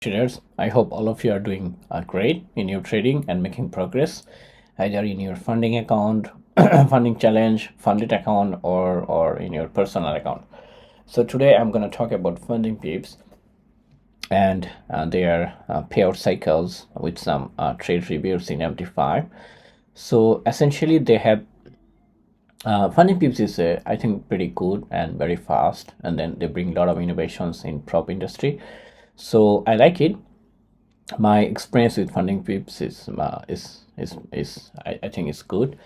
Traders. I hope all of you are doing great in your trading and making progress, either in your funding account, funding challenge, funded account, or in your personal account. So today I'm going to talk about funding pips and their payout cycles with some trade reviews in MT5. So essentially, they have funding pips is I think pretty good and very fast, and then they bring a lot of innovations in prop industry. So I like it. My experience with funding pips I think is good.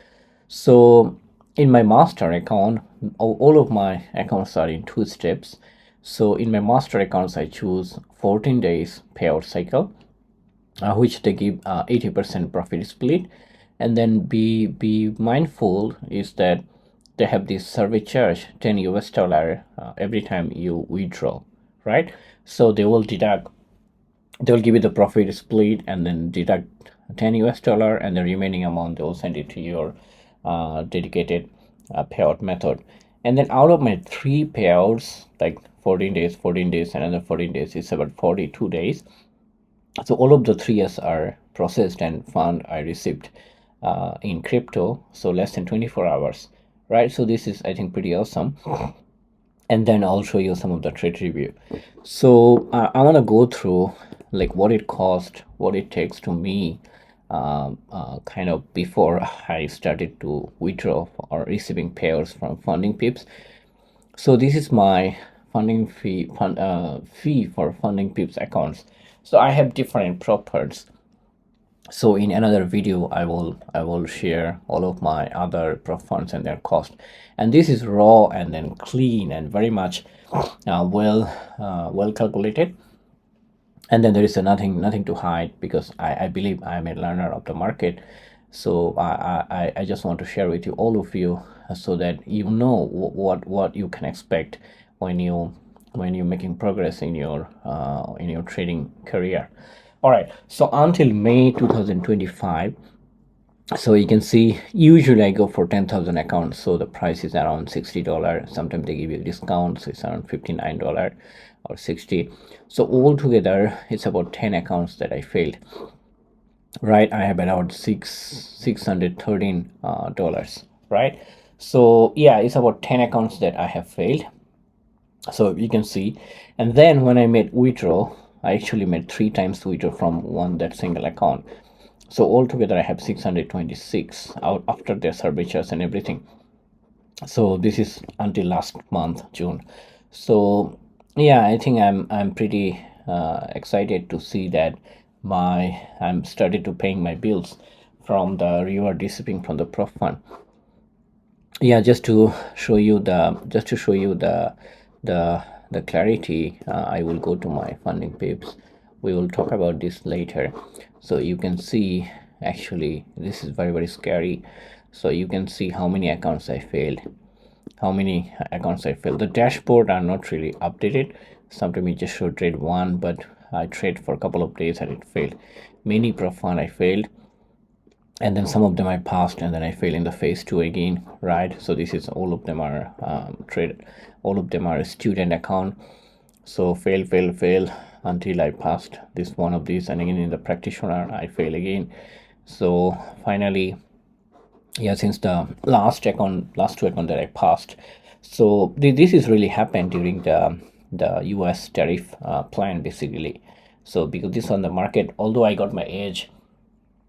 So in my master account, all of my accounts are in two steps. So in my master accounts, I choose 14 days payout cycle, which they give 80% profit split. And then be mindful is that they have this survey charge, 10 US dollar every time you withdraw, right? So they'll give you the profit split and then deduct 10 US dollar, and the remaining amount they will send it to your dedicated payout method. And then out of my three payouts, like 14 days, 14 days, another 14 days, it's about 42 days. So all of the 3 years are processed and fund I received in crypto, so less than 24 hours, right? So this is, I think, pretty awesome. And then I'll show you some of the trade review. So I want to go through like what it cost, what it takes to me, kind of before I started to withdraw or receiving payouts from funding pips. So this is my funding fee for funding pips accounts. So I have different properties. So in another video I will share all of my other prop funds and their cost, and this is raw and then clean and very much well calculated. And then there is nothing to hide, because I believe I'm a learner of the market. So I just want to share with you, all of you, so that you know what you can expect when you're making progress in your trading career. All right, so until May 2025, so you can see usually I go for 10,000 accounts, so the price is around $60. Sometimes they give you a discount, so it's around $59 or 60. So altogether it's about 10 accounts that I failed, right? I have about $613, right? So yeah, it's about 10 accounts that I have failed, so you can see. And then when I made withdraw, I actually made 3 times withdraw from that single account. So altogether I have 626 out after their survey charge and everything. So this is until last month, June. So yeah, I think I'm pretty excited to see that I'm started to paying my bills from the reward receiving from the prop fund. Yeah, just to show you the clarity, I will go to my funding pips. We will talk about this later. So you can see, actually this is very scary. So you can see how many accounts I failed. The dashboard are not really updated. Sometimes it just show trade one, but I trade for a couple of days and it failed. Many prop fund I failed, and then some of them I passed, and then I fail in the phase 2 again, right? So this is, all of them are all of them are a student account. So fail until I passed this one of these, and again in the practitioner I fail again. So finally, yeah, since the last two account that I passed. So this is really happened during the US tariff plan, basically. So because this on the market, although I got my edge,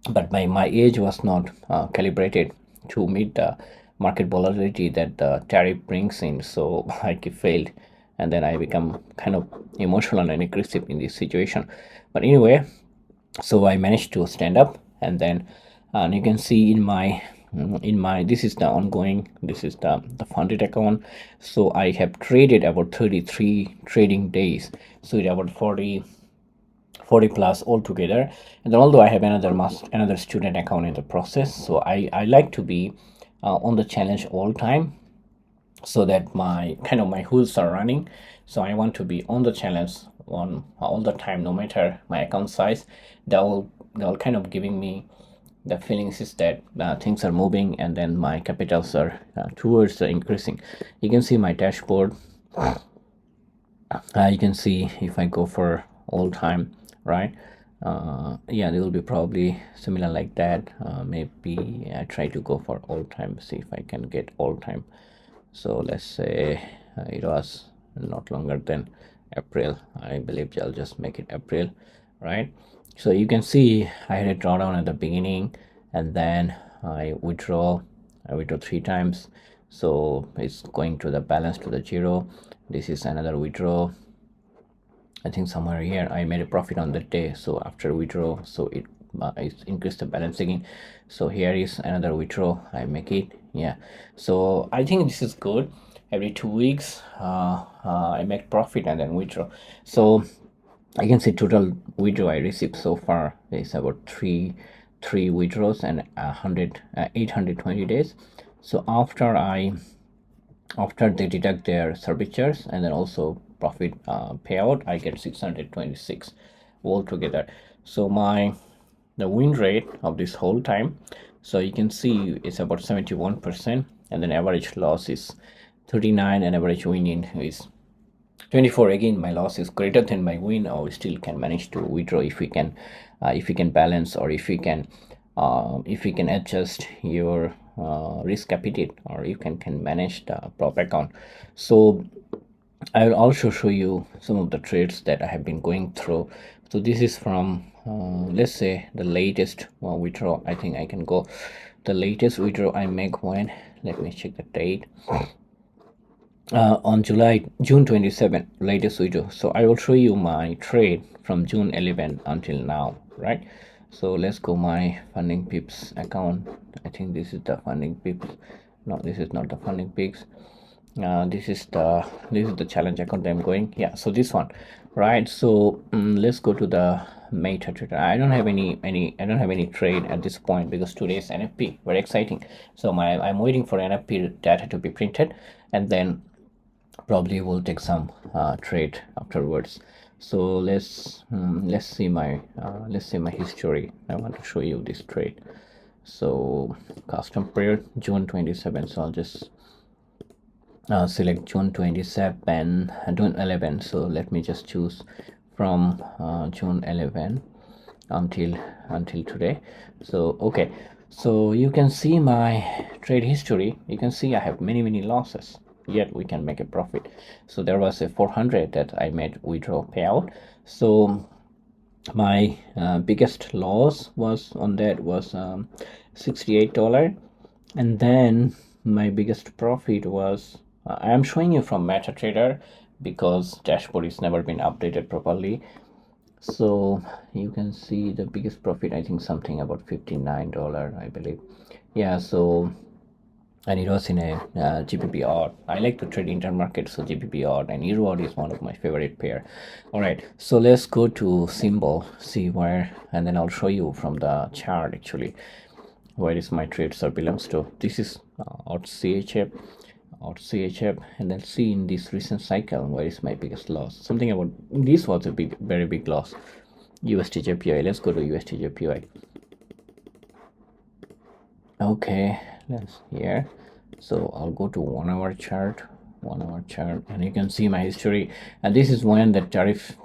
but my age was not calibrated to meet the market volatility that the tariff brings in. So I failed, and then I become kind of emotional and aggressive in this situation. But anyway, so I managed to stand up, and then you can see in my this is the ongoing, this is the funded account. So I have traded about 33 trading days, so it's about 40 plus altogether. And then although I have another student account in the process, so I like to be on the challenge all time, so that my wheels are running. So I want to be on the challenge on all the time, no matter my account size. That will kind of giving me the feelings is that things are moving, and then my capitals are towards the increasing. You can see my dashboard. You can see if I go for all time, right? Yeah, they will be probably similar like that. Maybe I try to go for all time, see if I can get all time. So let's say it was not longer than April. I believe I'll just make it April, right? So you can see I had a drawdown at the beginning, and then I withdraw 3 times. So it's going to the balance to the zero. This is another withdraw. I think somewhere here I made a profit on that day. So after withdraw, so it increased the balance again. So here is another withdraw. I make it. Yeah. So I think this is good. Every 2 weeks, I make profit and then withdraw. So I can say total withdraw I received so far is about three withdraws and 820 days. So after they deduct their service charge and then also profit payout, I get 626 altogether. So the win rate of this whole time, so you can see it's about 71%, and then average loss is 39 and average win is 24. Again, my loss is greater than my win, or we still can manage to withdraw if we can balance, or if we can adjust your risk appetite, or you can manage the prop account. So I will also show you some of the trades that I have been going through. So this is from let's say the latest withdraw. I think I can go the latest withdraw I make when, let me check the date, on June 27 latest video. So I will show you my trade from June 11 until now, right? So let's go my Funding Pips account. I think this is the Funding Pips. No, this is not the Funding Pips. This is the challenge account I'm going. Yeah, so this one, right? So let's go to the MetaTrader. I don't have any trade at this point because today is NFP, very exciting. So I'm waiting for NFP data to be printed, and then probably will take some trade afterwards. So let's see my history. I want to show you this trade. So custom period June 27. So I'll just select June 27 and June 11. So let me just choose from June 11 until today. So okay, so you can see my trade history. You can see I have many losses, yet we can make a profit. So there was a 400 that I made withdraw payout. So my biggest loss was on that was $68, and then my biggest profit was I am showing you from MetaTrader because dashboard is never been updated properly. So you can see the biggest profit, I think something about $59, I believe. Yeah, so, and it was in a GBP odd. I like to trade intermarket, so GBP odd and Euro odd is one of my favorite pair. All right, so let's go to symbol, see where, and then I'll show you from the chart actually where is my trade sir belongs to. This is odd CHF, and then see in this recent cycle where is my biggest loss. Something about this was a very big loss. USD JPY. Let's go to USD JPY. Okay, let's here. So I'll go to 1 hour chart, and you can see my history. And this is when the tariff,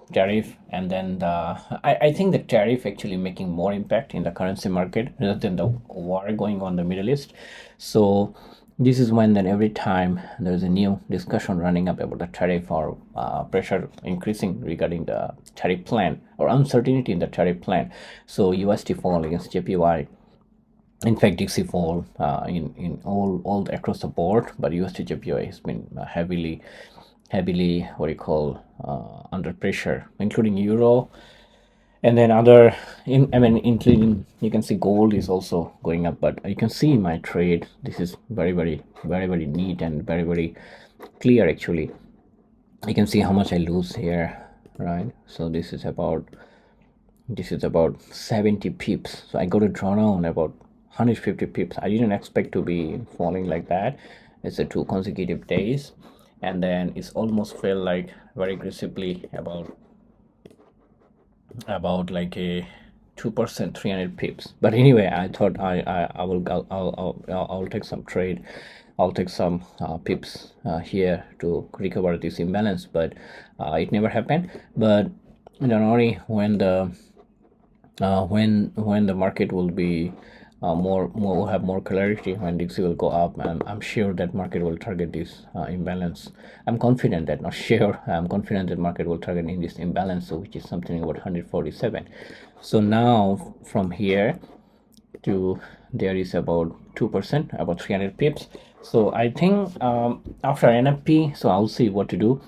and then I think the tariff actually making more impact in the currency market rather than the war going on in the Middle East. So this is when then every time there's a new discussion running up about the tariff or pressure increasing regarding the tariff plan or uncertainty in the tariff plan. So USD fall against JPY. In fact, Dixie fall in all across the board, but USD JPY has been heavily what you call under pressure, including Euro, and then including, you can see gold is also going up. But you can see my trade. This is very neat and very clear actually. You can see how much I lose here, right? So this is about 70 pips. So I got a drawdown about 150 pips. I didn't expect to be falling like that. It's a 2 consecutive days, and then it's almost felt like very aggressively about like a 2%, 300 pips. But anyway, I thought I'll take some trade. I'll take some pips here to recover this imbalance, but it never happened. But January, when the market will be more will have more clarity, when Dixie will go up. I'm sure that market will target this imbalance. I'm confident that, not sure, I'm confident that market will target in this imbalance, so which is something about 147. So now from here to there is about 2%, about 300 pips. So I think after NFP, so I'll see what to do,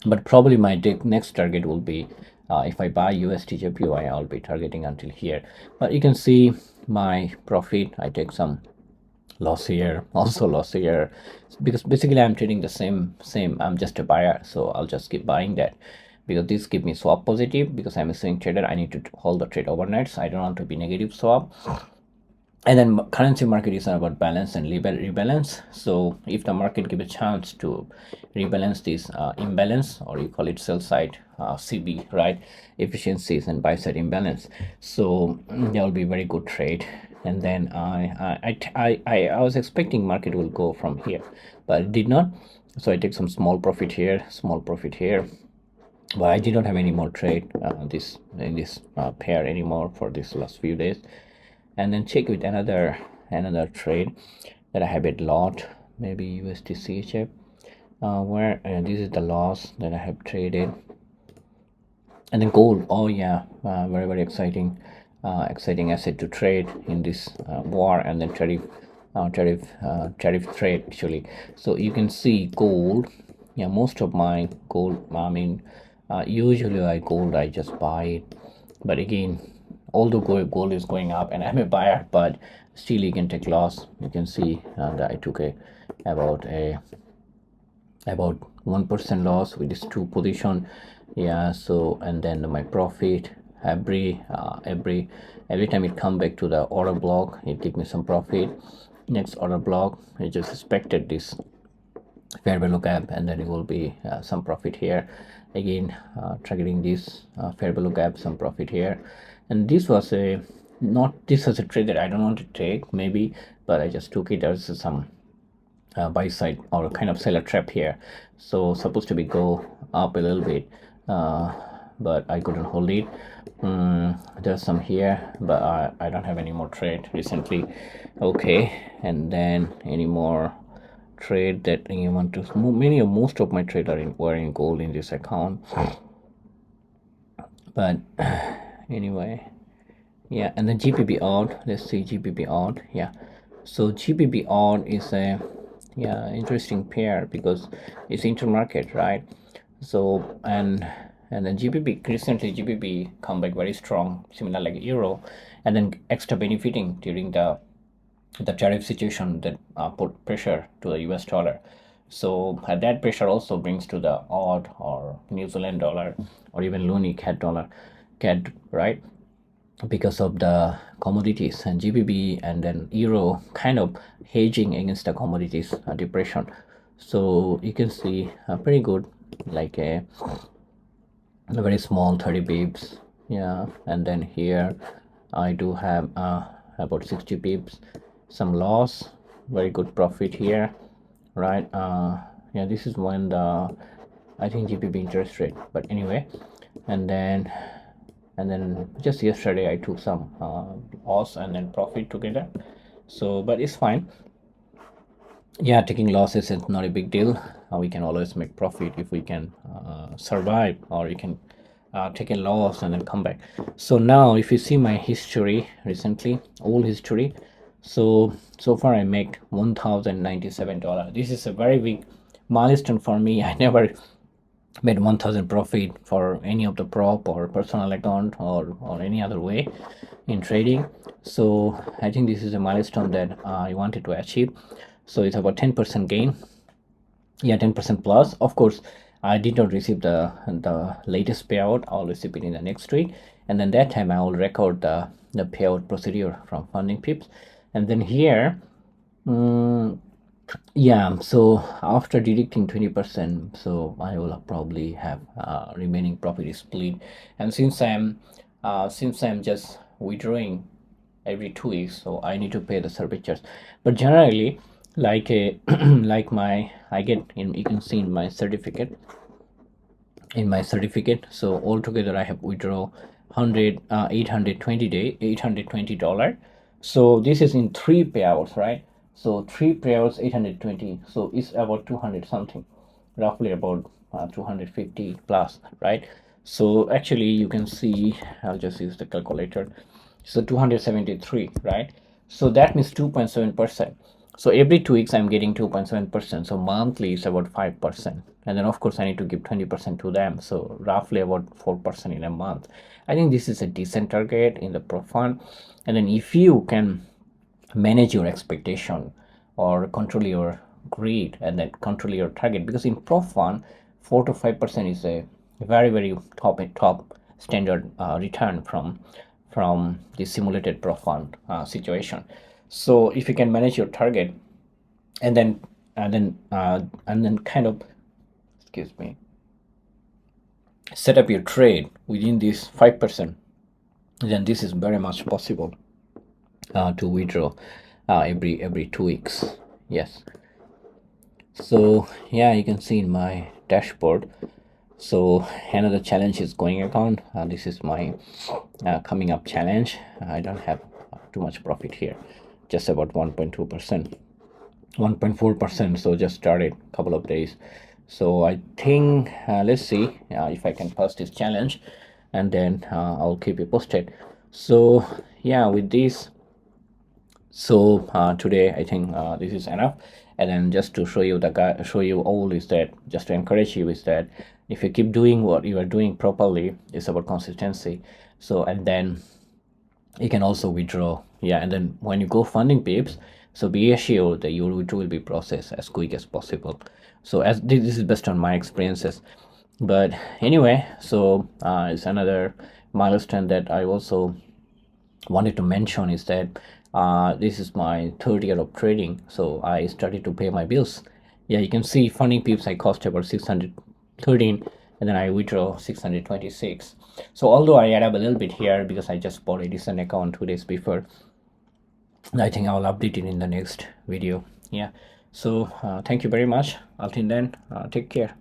but probably my next target will be if I buy USDJPY, I'll be targeting until here. But you can see my profit. I take some loss here, also loss here, because basically I'm trading the same. I'm just a buyer, so I'll just keep buying that, because this give me swap positive. Because I'm a swing trader, I need to hold the trade overnight, so I don't want to be negative swap. And then currency market is about balance and rebalance. So if the market give a chance to rebalance this imbalance, or you call it sell side CB, right, efficiencies and buy side imbalance, so that will be very good trade. And then I was expecting market will go from here, but it did not. So I take some small profit here, but I did not have any more trade in this pair anymore for this last few days. And then check with another trade that I have a lot, maybe USD CHF, where this is the loss that I have traded. And then gold, oh yeah, very exciting asset to trade in this war and then tariff trade actually. So you can see gold, yeah, most of my gold, I mean, usually I just buy it, but again, although gold is going up and I'm a buyer, but still you can take loss. You can see that I took about 1% loss with this two position. Yeah, so and then my profit every time it come back to the order block, it give me some profit. Next order block, I just expected this fair value gap, and then it will be some profit here again, targeting this fair value gap, some profit here. And this was a trade that I don't want to take maybe, but I just took it as some buy side or kind of seller trap here. So supposed to be go up a little bit, but I couldn't hold it. There's some here, but I don't have any more trade recently. Okay, and then any more trade that you want to most of my trade were in gold in this account. But anyway, yeah. And then GBP odd, let's see GBP odd. Yeah, so GBP odd is a interesting pair because it's intermarket, right? So and then GBP recently, GBP come back very strong, similar like euro, and then extra benefiting during the tariff situation that put pressure to the US dollar. So that pressure also brings to the odd or New Zealand dollar or even loonie CAD, right? Because of the commodities and GBP and then euro kind of hedging against the commodities depression. So you can see pretty good, like a very small 30 pips. Yeah, and then here I do have about 60 pips, some loss, very good profit here, right? Yeah, this is when the I think GBP interest rate, but anyway. And then just yesterday I took some loss and then profit together, so but it's fine. Yeah, taking losses is not a big deal. We can always make profit if we can survive, or you can take a loss and then come back. So now if you see my history recently, all history, so far I make $1,097. This is a very big milestone for me. I never made 1,000 profit for any of the prop or personal account or any other way in trading. So I think this is a milestone that I wanted to achieve. So it's about 10% gain. Yeah, 10% plus. Of course, I did not receive the latest payout. I'll receive it in the next week, and then that time I will record the payout procedure from funding pips. And then here, yeah, so after deducting 20%, so I will probably have remaining profit split. And since I'm just withdrawing every 2 weeks, so I need to pay the service charge. But generally, like a like my I get in, you can see in my certificate, in my certificate. So altogether I have withdraw 100 $820. So this is in three payouts, right? So three payouts 820, so it's about 200 something, roughly about 250 plus, right? So actually you can see, I'll just use the calculator, so 273, right? So that means 2.7%. So every 2 weeks I'm getting 2.7%. So monthly is about 5. And then of course I need to give 20% to them. So roughly about 4% in a month. I think this is a decent target in the Pro Fund. And then if you can manage your expectation or control your greed and then control your target, because in Pro Fund 4 to 5% is a very top standard return from the simulated Pro Fund situation. So if you can manage your target and then kind of, excuse me, set up your trade within this 5%, then this is very much possible to withdraw every 2 weeks. Yes. So yeah, you can see in my dashboard. So another challenge is going account. This is my coming up challenge. I don't have too much profit here, just about 1.2%, 1.4%. So just started a couple of days. So I think let's see if I can pass this challenge, and then I'll keep you posted. So yeah, with this, so today I think this is enough. And then just to show you show you all is that, just to encourage you, is that if you keep doing what you are doing properly, it's about consistency. So and then you can also withdraw, yeah. And then when you go funding pips, so be assured that your withdrawal will be processed as quick as possible. So as this is based on my experiences. But anyway, so it's another milestone that I also wanted to mention, is that this is my third year of trading, so I started to pay my bills. Yeah, you can see funding pips I cost about 613, and then I withdraw 626. So although I add up a little bit here because I just bought a decent account 2 days before, I think I'll update it in the next video. Yeah, so thank you very much. Until then, take care.